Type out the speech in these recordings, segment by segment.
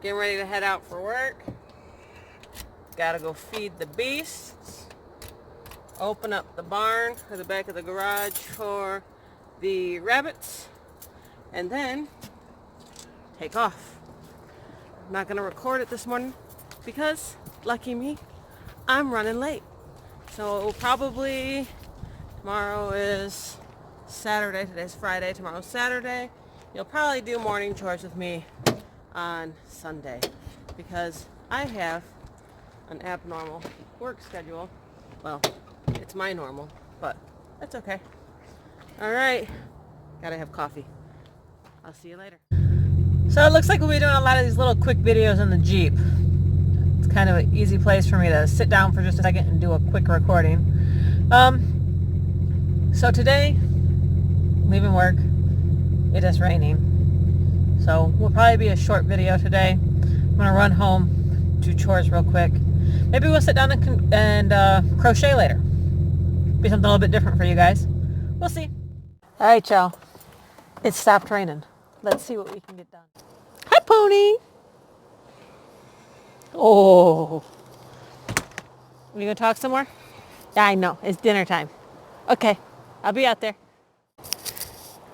Getting ready to head out for work. Gotta go feed the beasts. Open up the barn or the back of the garage for the rabbits. And then take off. I'm not gonna record it this morning because, lucky me, I'm running late. So probably tomorrow is Saturday. Today's Friday. Tomorrow's Saturday. You'll probably do morning chores with me on Sunday because I have an abnormal work schedule. Well, it's my normal, but that's okay. All right. Gotta have coffee. I'll see you later. So it looks like we'll be doing a lot of these little quick videos in the Jeep. It's kind of an easy place for me to sit down for just a second and do a quick recording. So today, leaving work, it is raining. So will probably be a short video today. I'm gonna run home, do chores real quick. Maybe we'll sit down and crochet later. Be something a little bit different for you guys. We'll see. All right, y'all. It stopped raining. Let's see what we can get done. Hi, Pony. Oh. Are you gonna talk some more? Yeah, I know. It's dinner time. Okay, I'll be out there.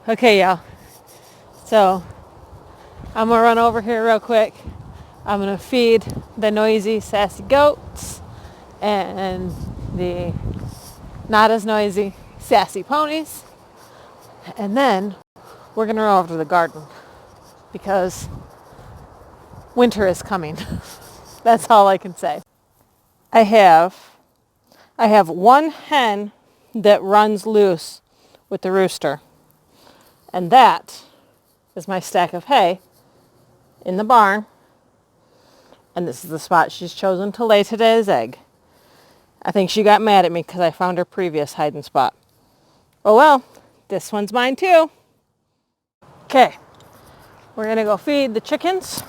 Okay, y'all. So I'm gonna run over here real quick. I'm gonna feed the noisy, sassy goats and the not as noisy, sassy ponies. And then we're gonna run over to the garden because winter is coming. That's all I can say. I have one hen that runs loose with the rooster. And that is my stack of hay in the barn. And this is the spot she's chosen to lay today's egg. I think she got mad at me because I found her previous hiding spot. Oh well, this one's mine too. Okay, we're going to go feed the chickens.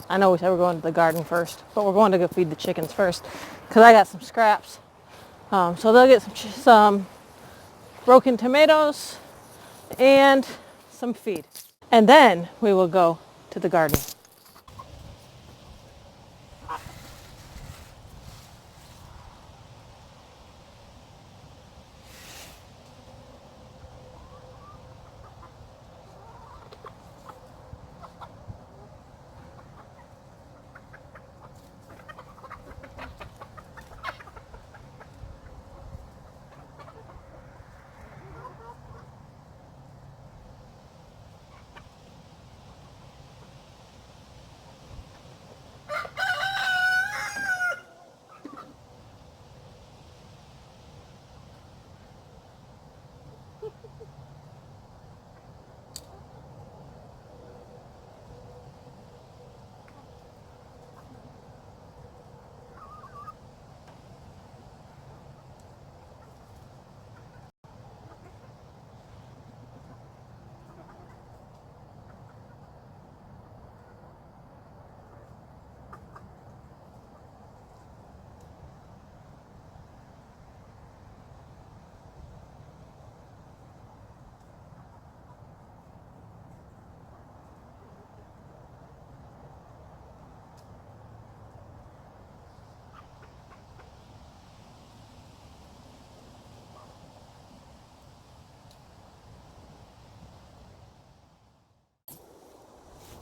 I know we said we're going to the garden first, but we're going to go feed the chickens first because I got some scraps. So they'll get some broken tomatoes and some feed. And then we will go to the garden.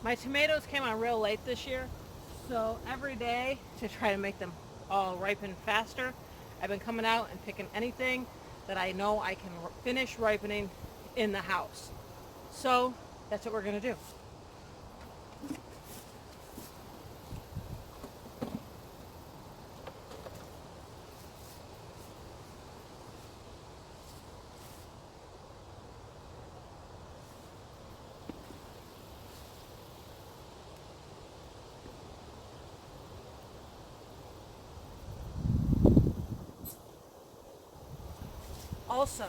My tomatoes came on real late this year, so every day to try to make them all ripen faster, I've been coming out and picking anything that I know I can finish ripening in the house. So that's what we're going to do. Also,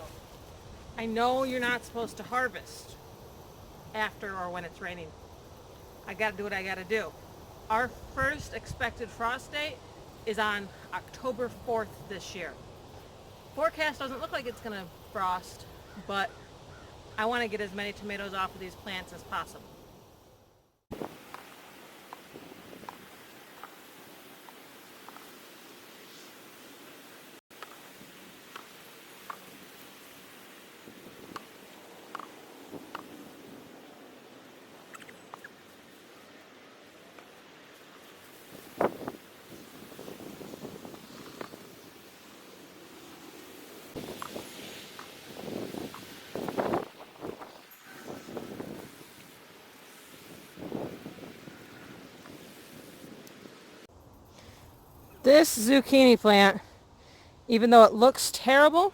I know you're not supposed to harvest after or when it's raining. I gotta do what I gotta do. Our first expected frost date is on October 4th this year. Forecast doesn't look like it's gonna frost, but I want to get as many tomatoes off of these plants as possible. This zucchini plant, even though it looks terrible,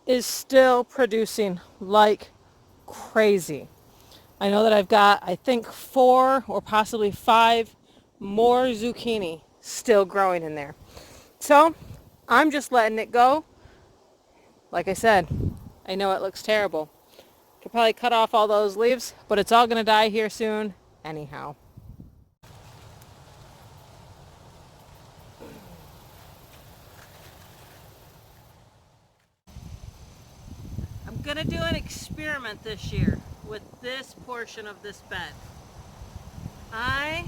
is still producing like crazy. I know that I've got, I think, 4 or possibly 5 more zucchini still growing in there. So I'm just letting it go. Like I said, I know it looks terrible. Could probably cut off all those leaves, but it's all going to die here soon anyhow. I'm going to do an experiment this year with this portion of this bed. I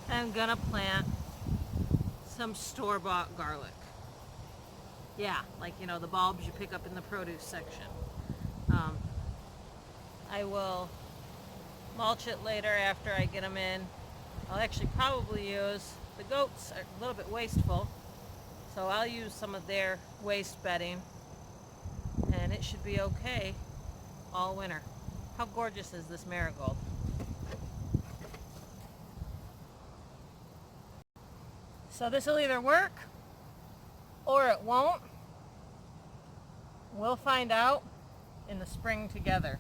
am going to plant some store-bought garlic. Yeah, like, you know, the bulbs you pick up in the produce section. I will mulch it later after I get them in. I'll actually probably use, the goats are a little bit wasteful, so I'll use some of their waste bedding, and it should be okay all winter. How gorgeous is this marigold? So this will either work or it won't. We'll find out in the spring together.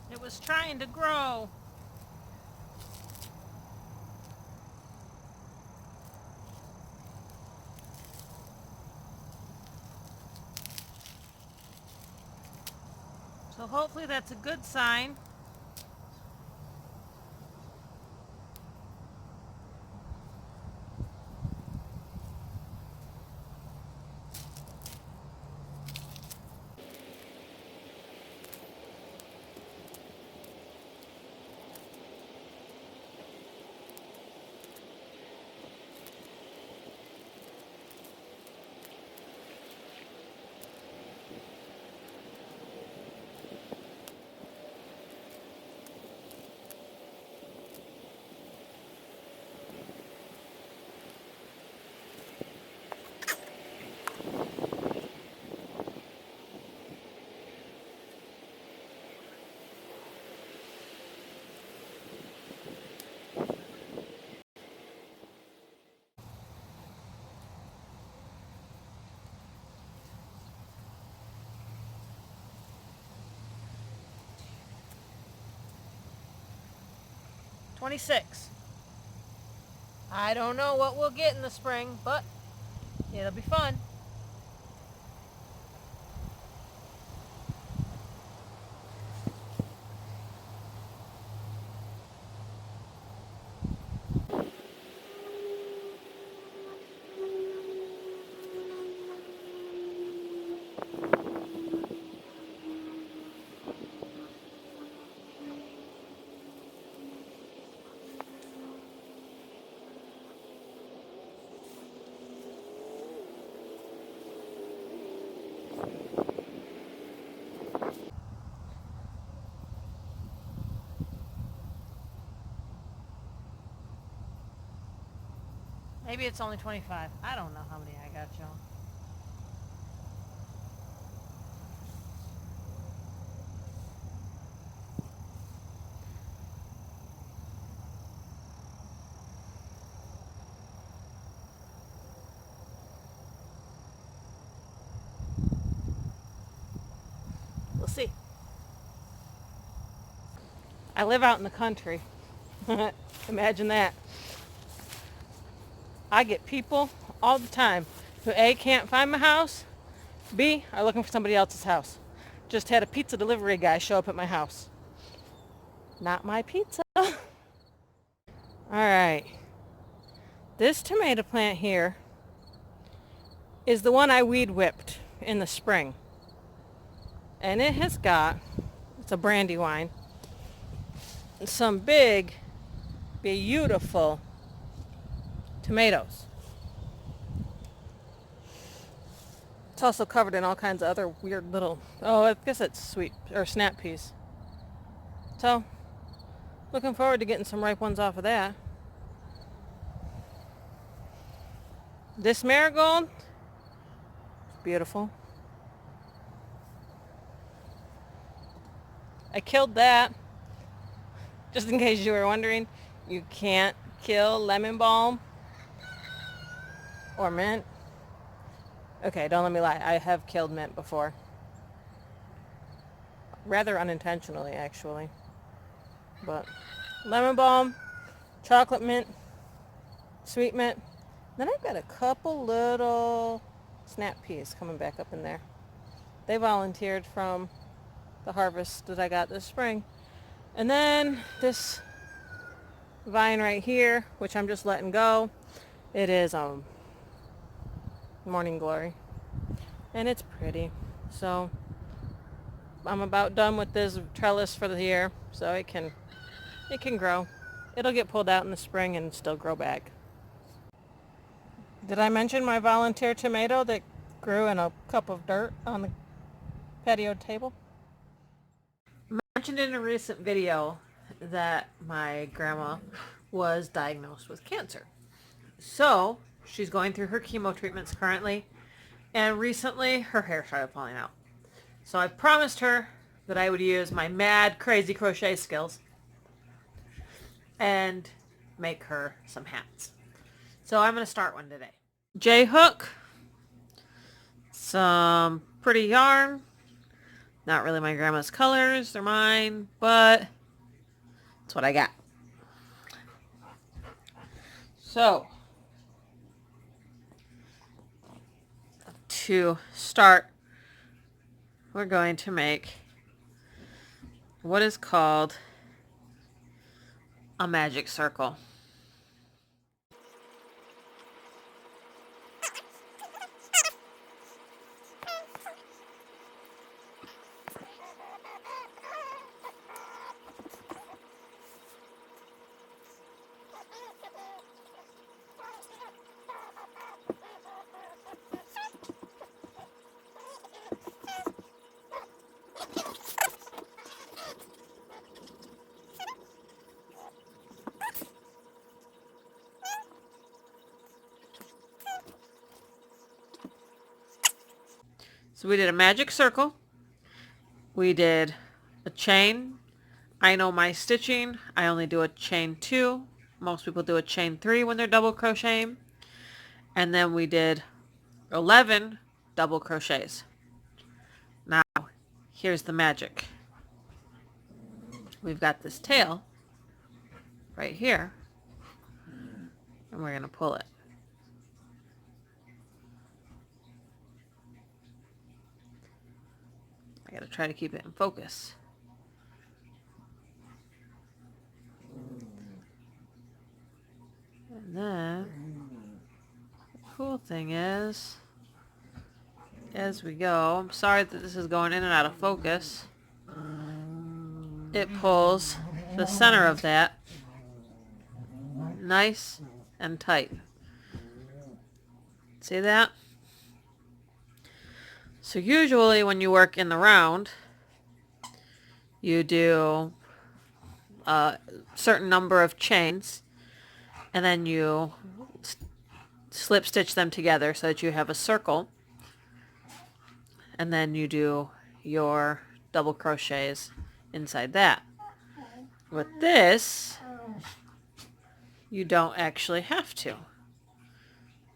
It was trying to grow. So hopefully that's a good sign. $26. I don't know what we'll get in the spring, but it'll be fun. Maybe it's only 25. I don't know how many I got, y'all. We'll see. I live out in the country. Imagine that. I get people all the time who A, can't find my house, B, are looking for somebody else's house. Just had a pizza delivery guy show up at my house. Not my pizza. All right. This tomato plant here is the one I weed whipped in the spring. And it has got, it's a brandywine, some big, beautiful tomatoes. It's also covered in all kinds of other weird little, oh, I guess it's sweet, or snap peas. So, looking forward to getting some ripe ones off of that. This marigold, beautiful. I killed that, just in case you were wondering. You can't kill lemon balm or mint. Okay, don't let me lie. I have killed mint before. Rather unintentionally, actually. But lemon balm, chocolate mint, sweet mint. Then I've got a couple little snap peas coming back up in there. They volunteered from the harvest that I got this spring. And then this vine right here, which I'm just letting go. It is morning glory. And it's pretty. So I'm about done with this trellis for the year. So it can grow. It'll get pulled out in the spring and still grow back. Did I mention my volunteer tomato that grew in a cup of dirt on the patio table? I mentioned in a recent video that my grandma was diagnosed with cancer. So she's going through her chemo treatments currently, and recently her hair started falling out. So I promised her that I would use my mad crazy crochet skills and make her some hats. So I'm going to start one today. J-hook, some pretty yarn, not really my grandma's colors, they're mine, but that's what I got. So, to start, we're going to make what is called a magic circle. So we did a magic circle. We did a chain. I know my stitching, I only do a chain 2. Most people do a chain 3 when they're double crocheting. And then we did 11 double crochets. Now, here's the magic. We've got this tail right here, and we're going to pull it. I got to try to keep it in focus. And then, the cool thing is, as we go, I'm sorry that this is going in and out of focus, it pulls the center of that nice and tight. See that? So usually when you work in the round, you do a certain number of chains, and then you slip stitch them together so that you have a circle, and then you do your double crochets inside that. With this, you don't actually have to.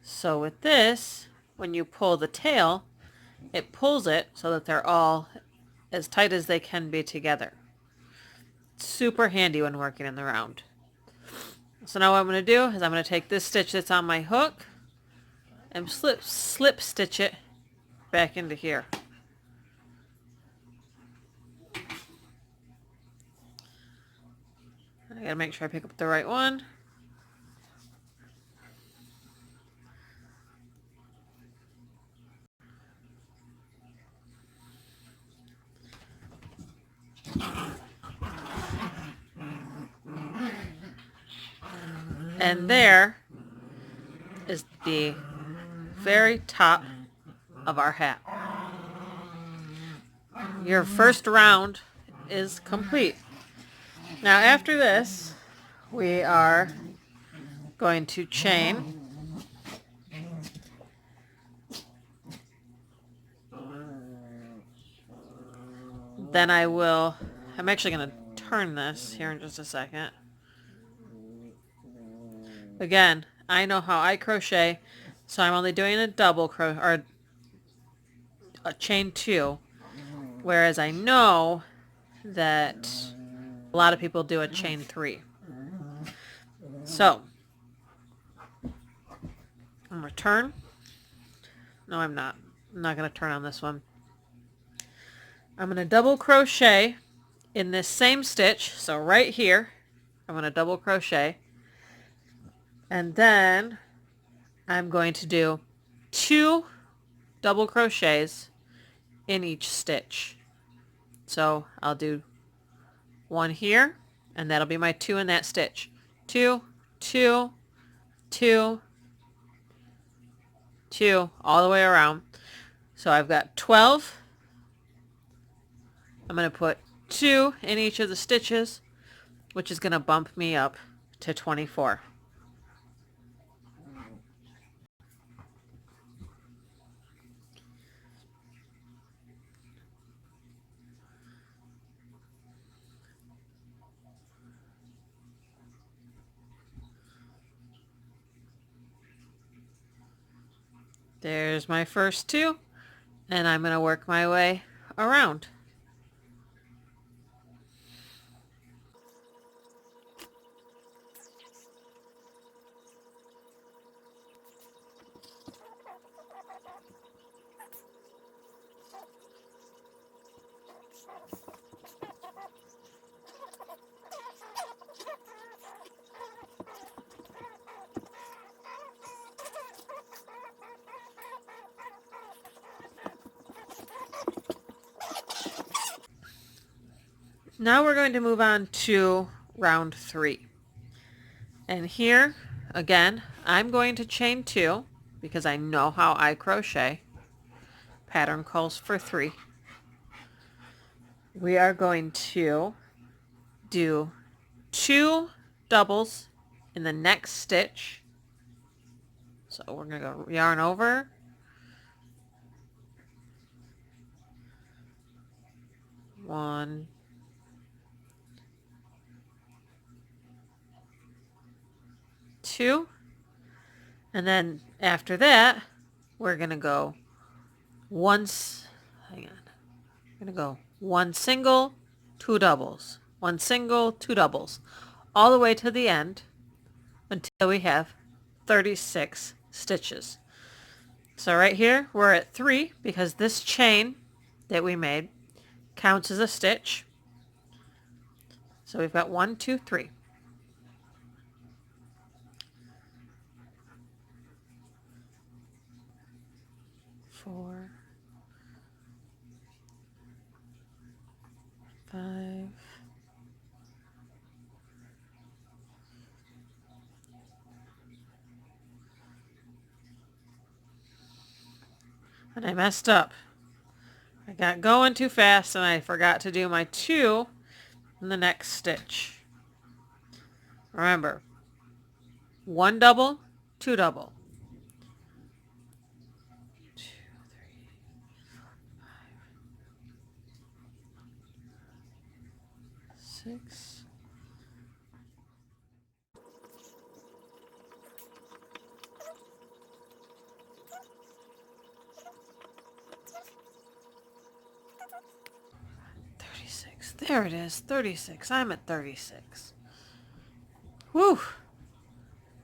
So with this, when you pull the tail, it pulls it so that they're all as tight as they can be together. Super handy when working in the round. So now what I'm going to do is I'm going to take this stitch that's on my hook and slip stitch it back into here. I gotta make sure I pick up the right one. And there is the very top of our hat. Your first round is complete. Now after this, we are going to chain. Then I'm actually going to turn this here in just a second. Again, I know how I crochet, so I'm only doing a double crochet, or a chain 2, whereas I know that a lot of people do a chain 3. So, I'm going to turn. No, I'm not. I'm not going to turn on this one. I'm going to double crochet in this same stitch. So right here, I'm going to double crochet. And then I'm going to do 2 double crochets in each stitch. So I'll do 1 here, and that'll be my 2 in that stitch. 2, 2, 2, 2, all the way around. So I've got 12. I'm going to put 2 in each of the stitches, which is going to bump me up to 24. There's my first 2, and I'm going to work my way around. Now we're going to move on to round 3. And here, again, I'm going to chain 2 because I know how I crochet. Pattern calls for 3. We are going to do 2 doubles in the next stitch. So we're going to go yarn over, 1, 2, and then after that we're going to go one single, 2 doubles, 1 single, 2 doubles, all the way to the end until we have 36 stitches. So right here we're at 3 because this chain that we made counts as a stitch. So we've got 1, 2, 3. 4, 5, and I messed up. I got going too fast and I forgot to do my 2 in the next stitch. Remember, 1 double, 2 double. 2, 3, 5, 6. There it is, 36. I'm at 36. Whew.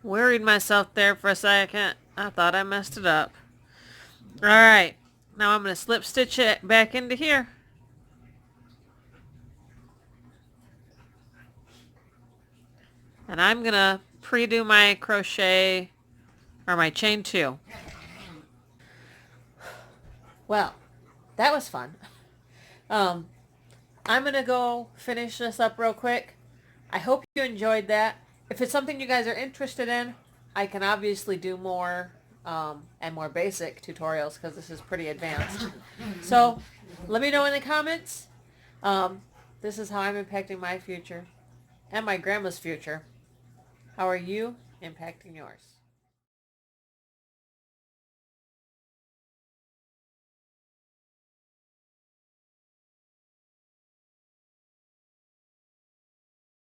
Worried myself there for a second. I thought I messed it up. Alright, now I'm going to slip stitch it back into here. And I'm going to pre-do my crochet, or my chain 2. Well, that was fun. I'm going to go finish this up real quick. I hope you enjoyed that. If it's something you guys are interested in, I can obviously do more and more basic tutorials because this is pretty advanced. So let me know in the comments. This is how I'm impacting my future and my grandma's future. How are you impacting yours?